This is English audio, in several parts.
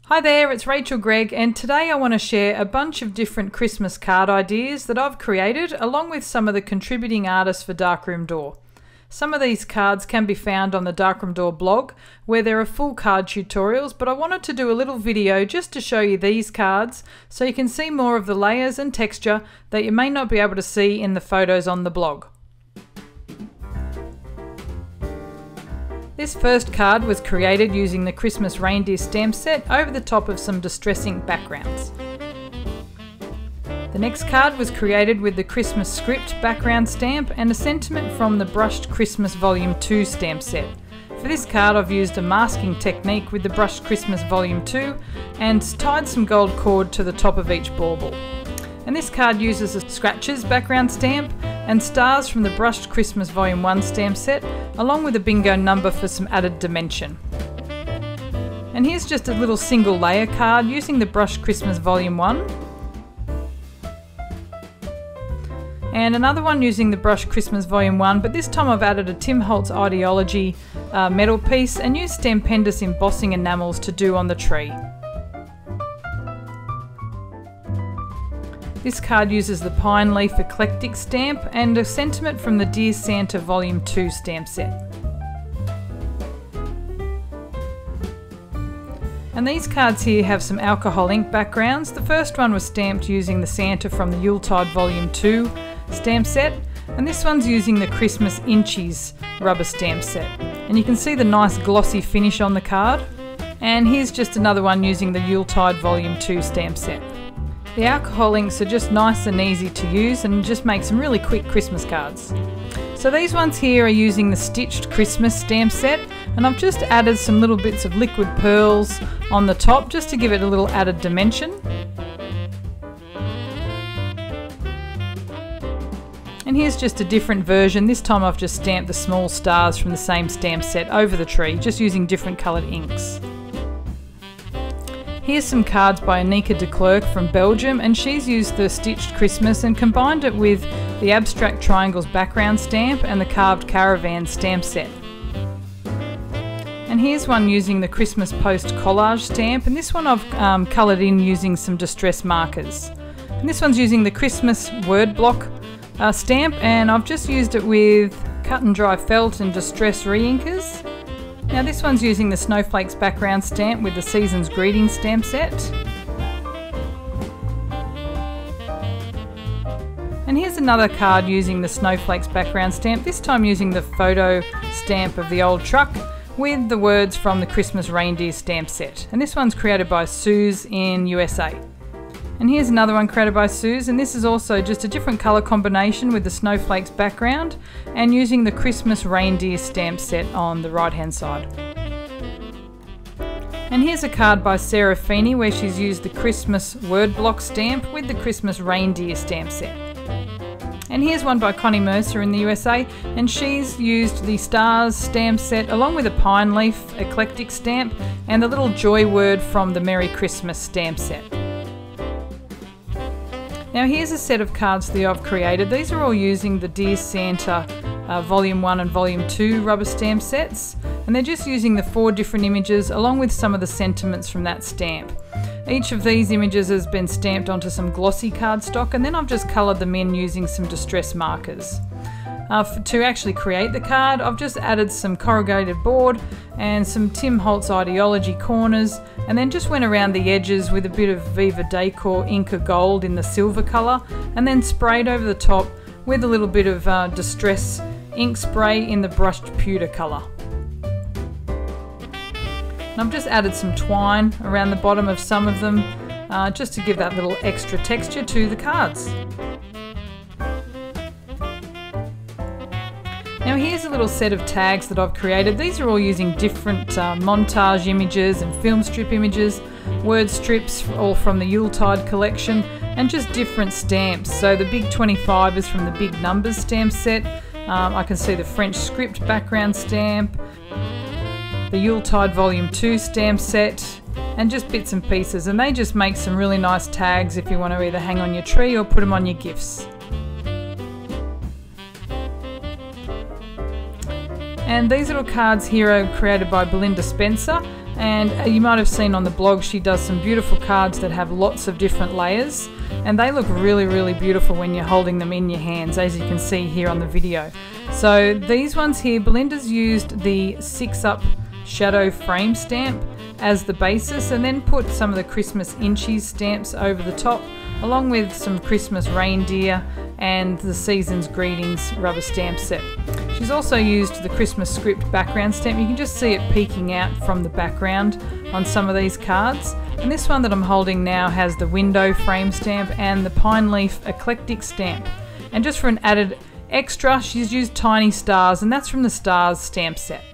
Hi there, it's Rachel Gregg, and today I want to share a bunch of different Christmas card ideas that I've created along with some of the contributing artists for Darkroom Door. Some of these cards can be found on the Darkroom Door blog where there are full card tutorials, but I wanted to do a little video just to show you these cards so you can see more of the layers and texture that you may not be able to see in the photos on the blog. This first card was created using the Christmas reindeer stamp set over the top of some distressing backgrounds. The next card was created with the Christmas script background stamp and a sentiment from the brushed Christmas Volume 2 stamp set. For this card I've used a masking technique with the brushed Christmas Volume 2 and tied some gold cord to the top of each bauble. And this card uses a scratches background stamp and stars from the brushed Christmas Volume 1 stamp set, along with a bingo number for some added dimension. And here's just a little single layer card using the brushed Christmas Volume 1. And another one using the brushed Christmas Volume 1, but this time I've added a Tim Holtz Ideology metal piece and used Stampendous embossing enamels to do on the tree. This card uses the Pine Leaf Eclectic stamp and a sentiment from the Dear Santa Volume 2 stamp set. And these cards here have some alcohol ink backgrounds. The first one was stamped using the Santa from the Yuletide Volume 2 stamp set, and this one's using the Christmas Inchies rubber stamp set. And you can see the nice glossy finish on the card. And here's just another one using the Yuletide Volume 2 stamp set. The alcohol inks are just nice and easy to use and just make some really quick Christmas cards. So these ones here are using the Stitched Christmas stamp set, and I've just added some little bits of liquid pearls on the top just to give it a little added dimension. And here's just a different version. This time I've just stamped the small stars from the same stamp set over the tree, just using different coloured inks. Here's some cards by Anika de Klerk from Belgium, and she's used the Stitched Christmas and combined it with the Abstract Triangles background stamp and the Carved Caravan stamp set. And here's one using the Christmas Post collage stamp, and this one I've coloured in using some distress markers. And this one's using the Christmas word block stamp, and I've just used it with cut and dry felt and distress re-inkers. Now this one's using the Snowflakes background stamp with the Season's Greetings stamp set. And here's another card using the Snowflakes background stamp, this time using the photo stamp of the old truck with the words from the Christmas Reindeer stamp set. And this one's created by Suze in USA. And here's another one created by Suze, and this is also just a different colour combination with the Snowflakes background and using the Christmas Reindeer stamp set on the right hand side. And here's a card by Sarah Feeney where she's used the Christmas word block stamp with the Christmas Reindeer stamp set. And here's one by Connie Mercer in the USA, and she's used the Stars stamp set along with a Pine Leaf Eclectic stamp and the little joy word from the Merry Christmas stamp set. Now here's a set of cards that I've created. These are all using the Dear Santa Volume 1 and Volume 2 rubber stamp sets, and they're just using the 4 different images along with some of the sentiments from that stamp. Each of these images has been stamped onto some glossy cardstock, and then I've just coloured them in using some distress markers. To actually create the card, I've just added some corrugated board and some Tim Holtz Ideology corners, and then just went around the edges with a bit of Viva Decor Inca Gold in the silver colour, and then sprayed over the top with a little bit of distress ink spray in the brushed pewter colour. And I've just added some twine around the bottom of some of them just to give that little extra texture to the cards. Now here's a little set of tags that I've created. These are all using different montage images and film strip images, word strips all from the Yuletide collection, and just different stamps. So the big 25 is from the Big Numbers stamp set. I can see the French script background stamp, the Yuletide Volume 2 stamp set, and just bits and pieces. And they just make some really nice tags if you want to either hang on your tree or put them on your gifts. And these little cards here are created by Belinda Spencer, And you might have seen on the blog she does some beautiful cards that have lots of different layers, and they look really beautiful when you're holding them in your hands, as you can see here on the video. So these ones here, Belinda's used the 6-up shadow frame stamp as the basis, and then put some of the Christmas inchies stamps over the top, along with some Christmas reindeer and the Season's Greetings rubber stamp set. She's also used the Christmas script background stamp. You can just see it peeking out from the background on some of these cards. And this one that I'm holding now has the window frame stamp and the pine leaf eclectic stamp. And just for an added extra, she's used tiny stars, and that's from the Stars stamp set.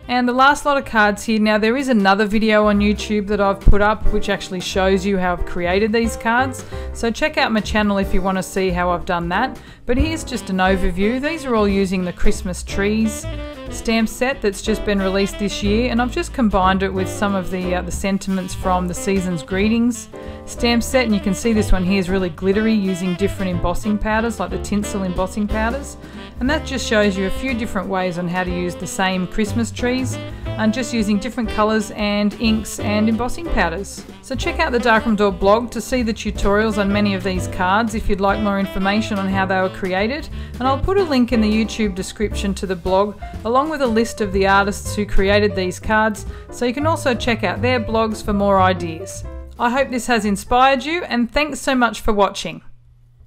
And the last lot of cards here. Now there is another video on YouTube that I've put up which actually shows you how I've created these cards. So check out my channel if you want to see how I've done that. But here's just an overview. These are all using the Christmas trees stamp set that's just been released this year, and I've just combined it with some of the sentiments from the Season's Greetings stamp set. And you can see this one here is really glittery, using different embossing powders like the tinsel embossing powders. And that just shows you a few different ways on how to use the same Christmas trees and just using different colours and inks and embossing powders. So check out the Darkroom Door blog to see the tutorials on many of these cards if you'd like more information on how they were created. And I'll put a link in the YouTube description to the blog, along with a list of the artists who created these cards, so you can also check out their blogs for more ideas. I hope this has inspired you, and thanks so much for watching.